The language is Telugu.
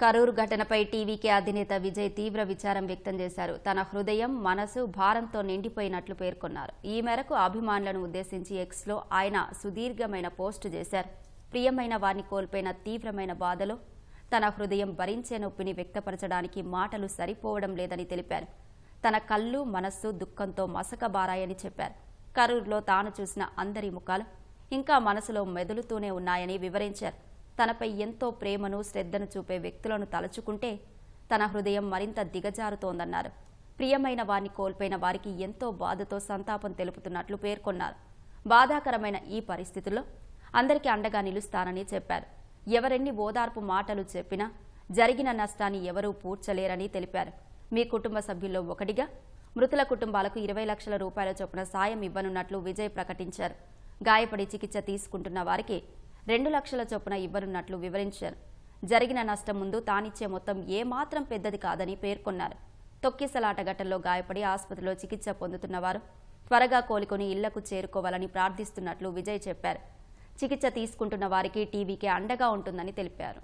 కరూరు ఘటనపై టీవీకే అధినేత విజయ్ తీవ్ర విచారం వ్యక్తం చేశారు. తన హృదయం, మనసు భారంతో నిండిపోయినట్లు పేర్కొన్నారు. ఈ మేరకు అభిమానులను ఉద్దేశించి ఎక్స్లో ఆయన సుదీర్ఘమైన పోస్టు చేశారు. ప్రియమైన వారిని కోల్పోయిన తీవ్రమైన బాధలో తన హృదయం భరించే నొప్పిని వ్యక్తపరచడానికి మాటలు సరిపోవడం లేదని తెలిపారు. తన కళ్ళు, మనస్సు దుఃఖంతో మసకబారాయని చెప్పారు. కరూరులో తాను చూసిన అందరి ముఖాలు ఇంకా మనసులో మెదులుతూనే ఉన్నాయని వివరించారు. తనపై ఎంతో ప్రేమను, శ్రద్ధను చూపే వ్యక్తులను తలుచుకుంటే తన హృదయం మరింత దిగజారుతోందన్నారు. ప్రియమైన వారిని కోల్పోయిన వారికి ఎంతో బాధతో సంతాపం తెలుపుతున్నట్లు పేర్కొన్నారు. బాధాకరమైన ఈ పరిస్థితుల్లో అందరికీ అండగా నిలుస్తానని చెప్పారు. ఎవరెన్ని ఓదార్పు మాటలు చెప్పినా జరిగిన నష్టాన్ని ఎవరూ పూడ్చలేరని తెలిపారు. మీ కుటుంబ సభ్యుల్లో ఒకటిగా మృతుల కుటుంబాలకు 20 లక్షల రూపాయల చొప్పున సాయం ఇవ్వనున్నట్లు విజయ్ ప్రకటించారు. గాయపడి చికిత్స తీసుకుంటున్న వారికి 2 లక్షల చొప్పున ఇవ్వనున్నట్లు వివరించారు. జరిగిన నష్టం ముందు తానిచ్చే మొత్తం ఏమాత్రం పెద్దది కాదని పేర్కొన్నారు. తొక్కిసలాట ఘటనలో గాయపడి ఆసుపత్రిలో చికిత్స పొందుతున్న వారు త్వరగా కోలుకొని ఇళ్లకు చేరుకోవాలని ప్రార్థిస్తున్నట్లు విజయ్ చెప్పారు. చికిత్స తీసుకుంటున్న వారికి టీవీకే అండగా ఉంటుందని తెలిపారు.